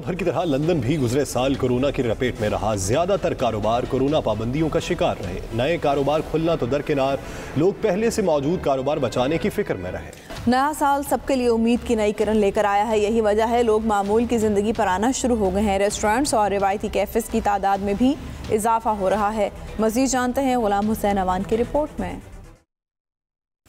भर की तरह लंदन भी गुजरे साल कोरोना की लपेट में रहा। ज्यादातर कारोबार कोरोना पाबंदियों का शिकार रहे। नए कारोबार खुलना तो दरकिनार, लोग पहले से मौजूद कारोबार बचाने की फिक्र में रहे। नया साल सबके लिए उम्मीद की नई किरण लेकर आया है। यही वजह है लोग मामूल की जिंदगी पर आना शुरू हो गए हैं। रेस्टोरेंट्स और रिवायती कैफेज की तादाद में भी इजाफा हो रहा है। मजीद जानते हैं गुलाम हुसैन अवान की रिपोर्ट में।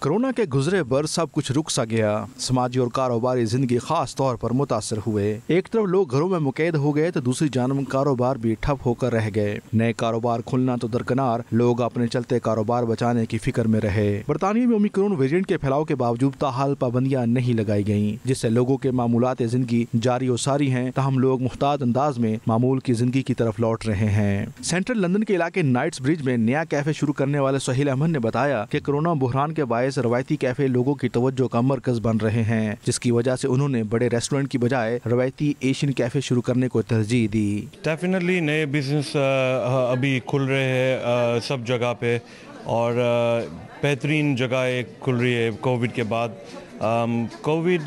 कोरोना के गुजरे बरस सब कुछ रुक सा गया। समाजी और कारोबारी जिंदगी खास तौर पर मुतासर हुए। एक तरफ लोग घरों में मुकैद हो गए तो दूसरी जानब कारोबार भी ठप होकर रह गए। नए कारोबार खुलना तो दरकिनार, लोग अपने चलते कारोबार बचाने की फिक्र में रहे। बरतानिया में ओमिक्रॉन वेरिएंट के फैलाव के बावजूद ताहाल पाबंदियां नहीं लगाई गयी, जिससे लोगों के मामूलात जिंदगी जारी और सारी हैं। तहम लोग मुख्ताद अंदाज में मामूल की जिंदगी की तरफ लौट रहे हैं। सेंट्रल लंदन के इलाके नाइट्स ब्रिज में नया कैफे शुरू करने वाले सोहेल अहमद ने बताया कि कोरोना बुहरान के बायस रवायती कैफे लोगों की तवज्जो का मरकज बन रहे हैं, जिसकी वजह से उन्होंने बड़े रेस्टोरेंट की बजाय रवायती एशियन कैफे शुरू करने को तरजीह दी। डेफिनेटली नए बिजनेस अभी खुल रहे हैं सब जगह पे, और बेहतरीन जगह खुल रही है कोविड के बाद। Covid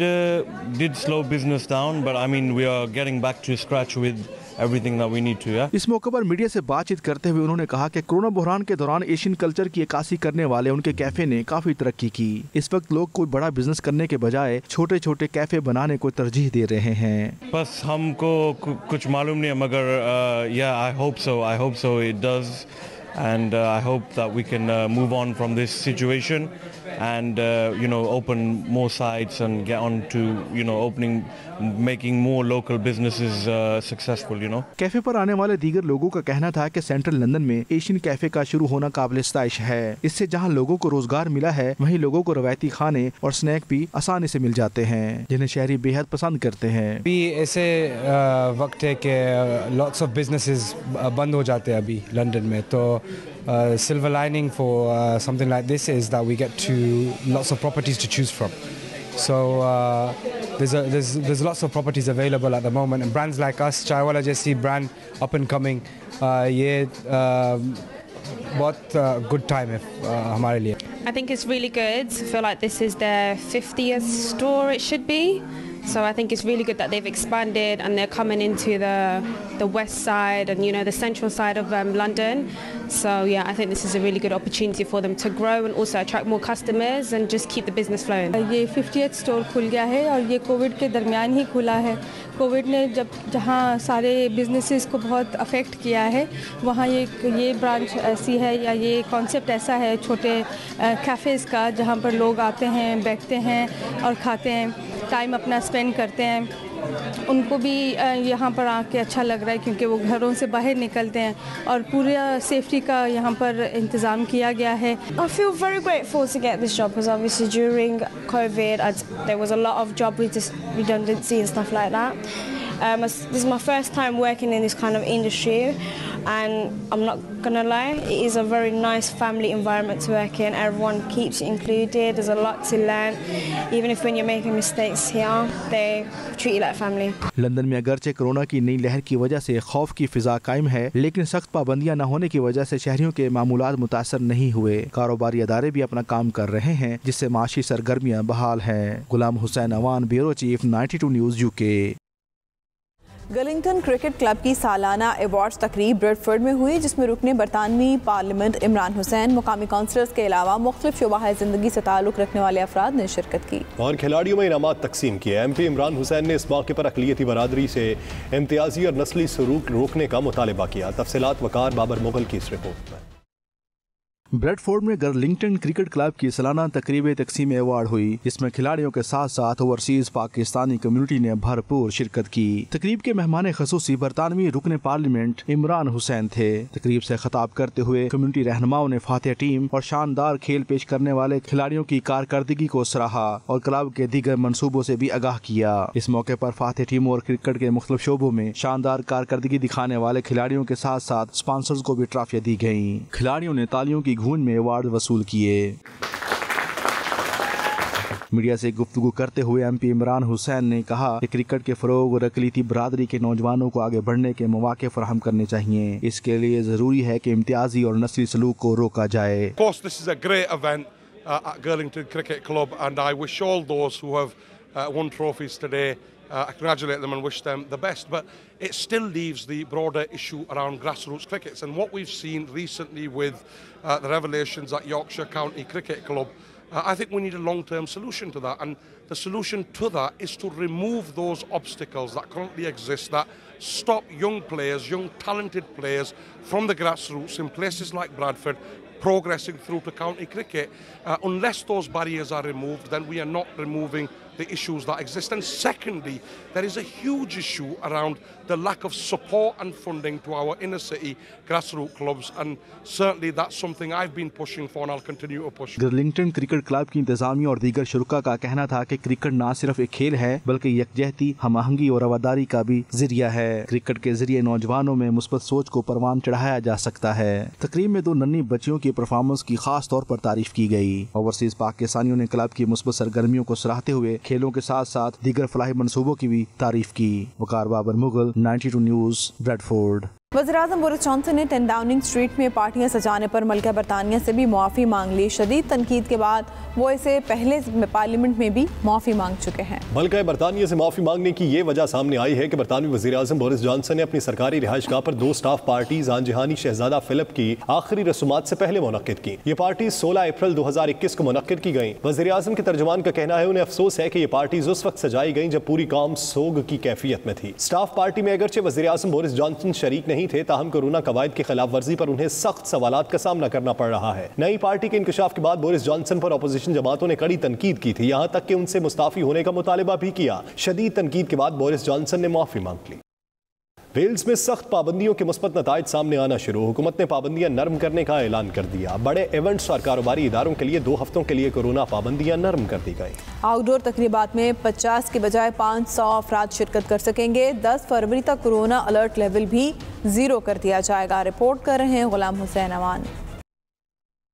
did slow business down, but I mean we are getting back to scratch with everything that we need to, yeah? इस मौके पर मीडिया से बातचीत करते हुए उन्होंने कहा कि कोरोना बुहरान के दौरान एशियन कल्चर की अक्कासी करने वाले उनके कैफे ने काफी तरक्की की। इस वक्त लोग कोई बड़ा बिजनेस करने के बजाय छोटे छोटे कैफे बनाने को तरजीह दे रहे हैं। बस हमको कुछ मालूम नहीं है, मगर yeah, I hope so it does, and I hope that we can move on from this situation and open more sites and get on to making more local businesses successful. Cafe पर आने वाले दीगर लोगों का कहना था कि central London में एशियन कैफे का शुरू होना काबिल इस्ताइश है। इससे जहां लोगों को रोजगार मिला है, वहीं लोगों को रवायती खाने और स्नैक भी आसानी से मिल जाते हैं, जिन्हें शहरी बेहद पसंद करते हैं। अभी ऐसे वक्त है कि लॉट्स ऑफ बिजनेसेस बंद हो जाते हैं अभी लंदन में, तो silver lining for something like this is that we get to lots of properties to choose from. So there's lots of properties available at the moment, and brands like us, Chaiwala JC brand, up and coming, ये बहुत good time है हमारे लिए। I think it's really good. I feel like this is their 50th store, it should be. So I think it's really good that they've expanded and they're coming into the west side and the central side of London. So yeah, I think this is a really good opportunity for them to grow and also attract more customers and just keep the business flowing. ये 50th store खुल गया है और ये Covid के दरमियान ही खुला है। कोविड ने जहाँ सारे बिजनेसेस को बहुत अफेक्ट किया है, वहाँ ये ब्रांच ऐसी है या ये कॉन्सेप्ट ऐसा है छोटे कैफ़ेज़ का, जहाँ पर लोग आते हैं, बैठते हैं और खाते हैं, टाइम अपना स्पेंड करते हैं। उनको भी यहाँ पर आके अच्छा लग रहा है क्योंकि वो घरों से बाहर निकलते हैं और पूरा सेफ्टी का यहाँ पर इंतज़ाम किया गया है। I feel very grateful to get this job because obviously during COVID there was a lot of job redundancy and stuff like that. This is my first time working in this kind of industry, and I'm not gonna lie, it is a very nice family environment to work in. Everyone keeps you included. There's a lot to learn. Even if when you're making mistakes here, they treat you like family. London में अगरचे corona की नई लहर की वजह से खौफ की फिजा कायम है, लेकिन सख्त पाबंदियां न होने की वजह से शहरियों के मामूलात मुतासर नहीं हुए। कारोबारी अदारे भी अपना काम कर रहे हैं, जिससे माशी सरगर्मियां बहाल हैं। Ghulam Hussain Awan, bureau chief, 92 news UK. Girlington cricket club की सालाना अवार्ड्स तकरीब ब्रेडफोर्ड में हुई, जिसमें रुकने बरतानवी पार्लियामेंट इमरान हुसैन, मुकामी काउंसलर्स के अलावा मुख्तलिफ शुबाह ज़िंदगी से ताल्लुक़ रखने वाले अफराद ने शिरकत की और खिलाड़ियों में इनामात तकसीम किए। MP इमरान हुसैन ने इस मौके पर अक़लियती बरादरी से इम्तियाजी और नस्ली सलूक रोकने का मुतालबा किया। तफसीलात वकार बाबर मुगल की इस रिपोर्ट में। ब्रेडफोर्ड में गलिंगटन क्रिकेट क्लब की सालाना तकरीब तकसीम अवार्ड हुई, जिसमें खिलाड़ियों के साथ साथ ओवरसीज पाकिस्तानी कम्युनिटी ने भरपूर शिरकत की। तकरीब के मेहमान खसूसी बरतानवी रुकन पार्लियामेंट इमरान हुसैन थे। तकरीब से खिताब करते हुए कम्युनिटी रहनुमाओं ने फातिह टीम और शानदार खेल पेश करने वाले खिलाड़ियों की कारकर्दगी को सराहा और क्लब के दीगर मंसूबों से भी आगाह किया। इस मौके पर फातिह टीम और क्रिकेट के मुख्तलिफ शोबों में शानदार कारकर्दगी दिखाने वाले खिलाड़ियों के साथ साथ स्पॉन्सर्स को भी ट्रॉफियां दी गयी। खिलाड़ियों ने तालियों की गूंज में अवार्ड वसूल किए। मीडिया से गुफ्तगू करते हुए MP इमरान हुसैन ने कहा कि क्रिकेट के फरोग और अक़लियती बरादरी के नौजवानों को आगे बढ़ने के मौके फराहम करने चाहिए। इसके लिए जरूरी है कि इम्तियाजी और नस्ली सलूक को रोका जाए। Of course, this is a great event at Girlington Cricket Club, and I wish all those who have won trophies today congratulate them and wish them the best. But it still leaves the broader issue around grassroots crickets. And what we've seen recently with the revelations at Yorkshire County Cricket Club, I think we need a long-term solution to that. And the solution to that is to remove those obstacles that currently exist that stop young players, young talented players from the grassroots in places like Bradford progressing through to county cricket. Unless those barriers are removed, then we are not removing the issues that exist. And secondly, there is a huge issue around the lack of support and funding to our inner city grassroots clubs, and certainly that's something I've been pushing for and I'll continue to push. Girlington cricket club की इंतजामिया और दीगर शुरका का कहना था कि cricket न सिर्फ एक खेल है बल्कि यकजहती, हम-आहंगी और रवादारी का भी जरिया है। क्रिकेट के जरिए नौजवानों में मुस्बत सोच को परवान चढ़ाया जा सकता है। तकरीब में 2 नन्ही बच्चियों की परफॉर्मेंस की खास तौर पर तारीफ की गई। ओवरसीज पाकिस्तानियों ने क्लब की मुस्बत सरगर्मियों को सराहते हुए खेलों के साथ साथ दीगर फलाही मंसूबों की भी तारीफ की। Waqar Babar Mughal, 92 news, Bradford. वज़ीर-ए-आज़म बोरिस जॉनसन ने 10 डाउनिंग स्ट्रीट में पार्टियां सजाने पर मलका बरतानिया से भी मुआफ़ी मांग ली। शदीद तनकीद के बाद वो इसे पहले पार्लियामेंट में भी मुआफ़ी मांग चुके हैं। मलका बरतानिया से मुआफ़ी मांगने की ये वजह सामने आई है कि बरतानवी वज़ीर-ए-आज़म बोरिस जॉनसन ने अपनी सरकारी रिहाइशगाह पर 2 स्टाफ पार्टीज आन जहानी शहजादा फिलिप की आखिरी रसूमात से पहले मुनक्किद की। ये पार्टी 16 अप्रैल 2021 को मुनक्किद की गई। वज़ीर-ए-आज़म के तर्जुमान का कहना है उन्हें अफसोस है कि ये पार्टीज उस वक्त सजाई गई जब पूरी कौम सोग की कैफियत में थी। स्टाफ पार्टी में अगरचे वज़ीर-ए-आज़म बोरिस जॉनसन शरीक नहीं थे, ताहम कोरोना कवायद की खिलाफ वर्जी पर उन्हें सख्त सवालात का सामना करना पड़ रहा है। नई पार्टी के इंकशाफ के बाद बोरिस जॉनसन पर अपोजिशन जमातों ने कड़ी तनकीद की थी, यहाँ तक कि उनसे मुस्ताफी होने का मुतालिबा भी किया। शदीद तनकीद के बाद बोरिस जॉनसन ने माफी मांग ली। वेल्स में सख्त पाबंदियों के मुस्बत नताइज सामने आना शुरू। हुकूमत ने पाबंदियां नरम करने का ऐलान कर दिया। बड़े इवेंट्स और कारोबारी इदारों के लिए 2 हफ्तों के लिए कोरोना पाबंदियां नरम कर दी गई। आउटडोर तकरीबात में 50 के बजाय 500 अफराद शिरकत कर सकेंगे। 10 फरवरी तक कोरोना अलर्ट लेवल भी 0 कर दिया जाएगा। रिपोर्ट कर रहे हैं गुलाम हुसैन अमान।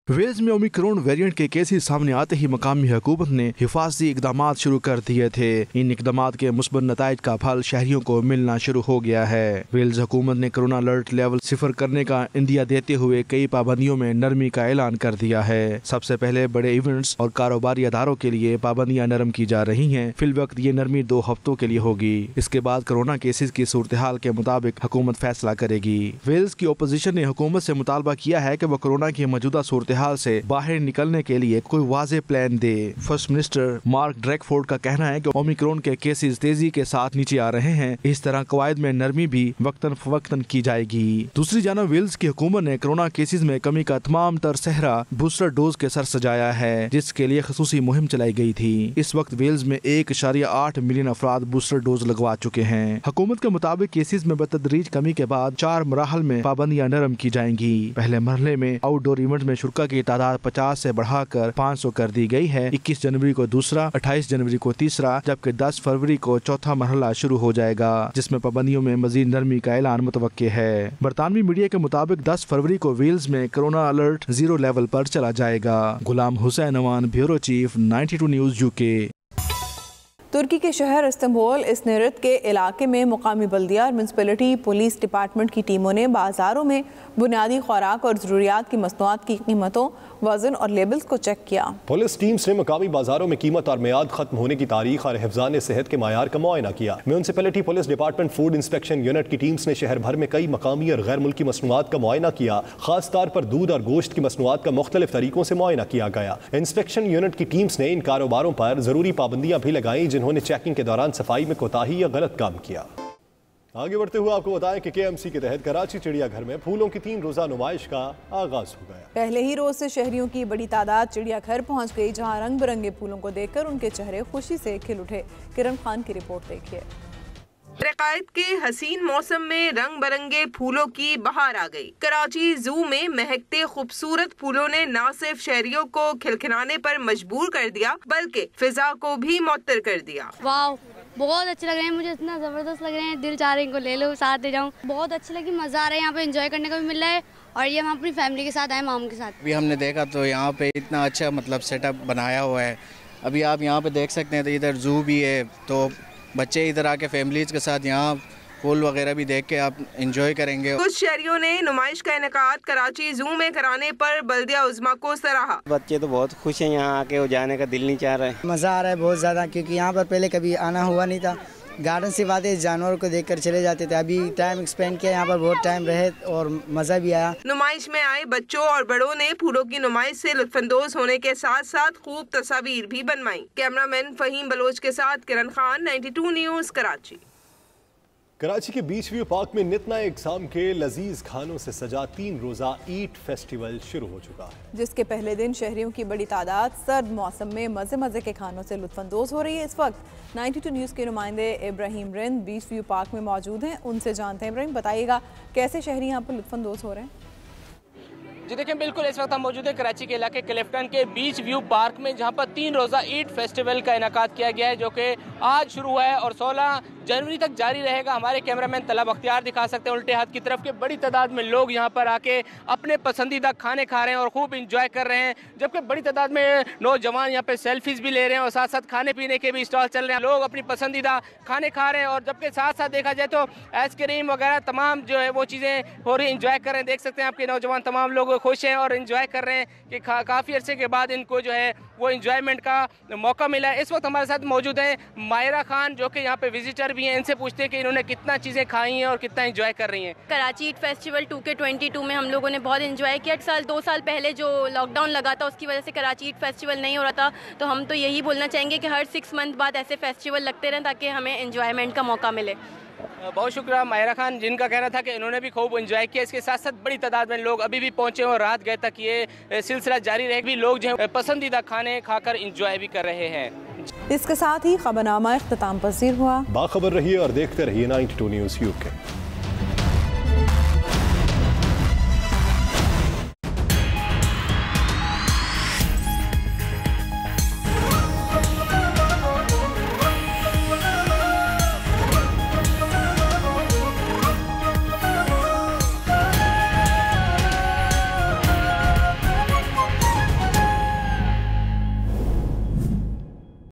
वेल्स में ओमिक्रॉन वेरिएंट के केसेस सामने आते ही मकामी हुकूमत ने हिफाजती इकदाम शुरू कर दिए थे। इन इकदाम के मुस्बत नताइज का फल शहरियों को मिलना शुरू हो गया है। वेल्स हुकूमत ने कोरोना अलर्ट लेवल 0 करने का इंदिया देते हुए कई पाबंदियों में नरमी का ऐलान कर दिया है। सबसे पहले बड़े इवेंट्स और कारोबारी अदारों के लिए पाबंदियां नरम की जा रही हैं। फिल वक्त ये नरमी 2 हफ्तों के लिए होगी। इसके बाद कोरोना केसेस की सूरत हाल के मुताबिक हुकूमत फैसला करेगी। वेल्स की ओपोजिशन ने हुकूमत से मुतालबा किया है कि वह कोरोना की मौजूदा सूरत हाल से बाहर निकलने के लिए कोई वाज़ेह प्लान दे। फर्स्ट मिनिस्टर मार्क ड्रैकफोर्ड का कहना है कि ओमिक्रॉन के केसेस तेजी के साथ नीचे आ रहे हैं, इस तरह कवायद में नरमी भी वक्तन फवक्तन की जाएगी। दूसरी जानब वेल्स की हुकूमत ने कोरोना केसेस में कमी का तमाम तर सहरा बूस्टर डोज के सर सजाया है, जिसके लिए खसूसी मुहिम चलाई गई थी। इस वक्त वेल्स में 1.8 मिलियन अफराद बूस्टर डोज लगवा चुके हैं। हुकूमत के मुताबिक केसेस में बतदरीज कमी के बाद 4 मराहल में पाबंदियां नरम की जाएंगी। पहले मरहले में आउटडोर इवेंट में शुरका की तादाद 50 से बढ़ाकर 500 कर दी गई है। 21 जनवरी को दूसरा, 28 जनवरी को तीसरा, जबकि 10 फरवरी को चौथा मरहला शुरू हो जाएगा, जिसमें पाबंदियों में मजीद नरमी का ऐलान मुतवक्के है। बरतानवी मीडिया के मुताबिक 10 फरवरी को वेल्स में कोरोना अलर्ट 0 लेवल पर चला जाएगा। गुलाम हुसैन अमान, ब्यूरो चीफ, 92 न्यूज़ यूके। तुर्की के शहर इस्तांबुल इस्निरत के इलाके में मुकामी बल्दिया और म्यूनसिपैलिटी पुलिस डिपार्टमेंट की टीमों ने बाज़ारों में बुनियादी खुराक और ज़रूरियात की मसनूआत की कीमतों, वज़न और लेबल्स को चेक किया। पुलिस टीम्स ने मुकामी बाज़ारों में कीमत और मियाद खत्म होने की तारीख और हिफ्ज़ान सेहत के मायार का मुआयना किया। Municipality police department food inspection unit की टीम्स ने शहर भर में कई मकामी और गैर मुल्की मसनूआत का मुआयना किया। खास तौर पर दूध और गोश्त की मसनूआत का मुख्तलिफ तरीकों से मुआयना किया गया। इंस्पेक्शन यूनिट की टीम्स ने इन कारोबारों पर ज़रूरी पाबंदियां भी लगाई जिन्होंने चेकिंग के दौरान सफाई में कोताही या गलत काम किया। आगे बढ़ते हुए आपको बताएं कि KMC के तहत कराची चिड़ियाघर में फूलों की 3 रोजा नुमाइश का आगाज हो गया। पहले ही रोज से शहरियों की बड़ी तादाद चिड़ियाघर पहुंच गई, जहां रंग बिरंगे फूलों को देखकर उनके चेहरे खुशी से खिल उठे। किरण खान की रिपोर्ट देखिए। रकायत के हसीन मौसम में रंग बिरंगे फूलों की बहार आ गई। कराची जू में महकते खूबसूरत फूलों ने न सिर्फ शहरियों को खिलखिलाने पर मजबूर कर दिया, बल्कि फिजा को भी मुअत्तर कर दिया। वाह, बहुत अच्छे लग रहे हैं, मुझे इतना जबरदस्त लग रहे हैं, दिल चाह रहे हैं इनको ले लो, साथ ले जाऊं। बहुत अच्छी लगी, मजा आ रहा है, यहाँ पे एंजॉय करने का भी मिल रहा है। और ये हम अपनी फैमिली के साथ आए, मामू के साथ। अभी हमने देखा तो यहाँ पे इतना अच्छा मतलब सेटअप बनाया हुआ है। अभी आप यहाँ पे देख सकते हैं तो इधर जू भी है, तो बच्चे इधर आके फैमिलीज के साथ यहाँ फूल वगैरह भी देख के आप एंजॉय करेंगे। कुछ शहरियों ने नुमाइश का इनेकाद कराची जू में कराने पर बल्दिया उज़्मा को सराहा। बच्चे तो बहुत खुश हैं, यहाँ आके जाने का दिल नहीं चाह रहा है। मज़ा आ रहा है बहुत ज़्यादा, क्योंकि यहाँ पर पहले कभी आना हुआ नहीं था। गार्डन से आते जानवरों को देखकर चले जाते थे। अभी टाइम एक्सपेंड किया, यहाँ पर बहुत टाइम रहे और मज़ा भी आया। नुमाइश में आए बच्चों और बड़ों ने फूलों की नुमाइश से लुत्फानंदोज होने के साथ साथ खूब तस्वीर भी बनवाई। कैमरामैन फहीम बलोच के साथ किरण खान, 92 न्यूज़, कराची। कराची के बीच व्यू पार्क में नित नए इक़साम के लजीज खानों से सजा 3 रोज़ा ईद फेस्टिवल शुरू हो चुका है, जिसके पहले दिन शहरियों की बड़ी तादाद सर्द मौसम में मज़े मज़े के खानों से लुत्फानंदोज हो रही है। इस वक्त 92 न्यूज़ के नुमाइंदे Ibrahim Rind beach view park में मौजूद हैं, उनसे जानते हैं। इब्राहिम, बताइएगा कैसे शहरी यहाँ पर लुत्फानंदोज हो रहे हैं? जी देखें, बिल्कुल इस वक्त हम मौजूद हैं कराची के इलाके क्लिफ्टन के बीच व्यू पार्क में, जहां पर 3 रोज़ा ईद फेस्टिवल का इनेकाद किया गया है, जो कि आज शुरू हुआ है और 16 जनवरी तक जारी रहेगा। हमारे कैमरामैन तलब अख्तियार दिखा सकते हैं उल्टे हाथ की तरफ के बड़ी तादाद में लोग यहां पर आके अपने पसंदीदा खाने खा रहे हैं और खूब इंजॉय कर रहे हैं, जबकि बड़ी तादाद में नौजवान यहां पे सेल्फीज भी ले रहे हैं और साथ साथ खाने पीने के भी स्टॉल चल रहे हैं। लोग अपनी पसंदीदा खाने खा रहे हैं और जबकि साथ साथ देखा जाए तो आइसक्रीम वगैरह तमाम जो है वो चीज़ें हो रही, इंजॉय कर रहे हैं। देख सकते हैं आपके नौजवान तमाम लोग खुश हैं और इंजॉय कर रहे हैं कि काफ़ी अरसे के बाद इनको जो है वो इंजॉयमेंट का मौका मिला है। इस वक्त हमारे साथ मौजूद हैं मायरा खान, जो कि यहाँ पे विजिटर भी हैं। इनसे पूछते हैं कि इन्होंने कितना चीज़ें खाई हैं और कितना एंजॉय कर रही हैं। कराची ईद फेस्टिवल 2K22 में हम लोगों ने बहुत एंजॉय किया। 2 साल पहले जो लॉकडाउन लगा था उसकी वजह से कराची ईद फेस्टिवल नहीं हो रहा था, तो हम तो यही बोलना चाहेंगे कि हर 6 मंथ बाद ऐसे फेस्टिवल लगते रहें ताकि हमें एंजॉयमेंट का मौका मिले। बहुत शुक्रिया मायरा खान, जिनका कहना था कि इन्होंने भी खूब एंजॉय किया। इसके साथ साथ बड़ी तादाद में लोग अभी भी पहुंचे और रात गए तक ये सिलसिला जारी रहे। भी लोग जो है पसंदीदा खाने खाकर एंजॉय भी कर रहे हैं। इसके साथ ही खबरनामा इख्तिताम पसीर हुआ। बाखबर रहिए और देखते रहिए 92 न्यूज़ UK।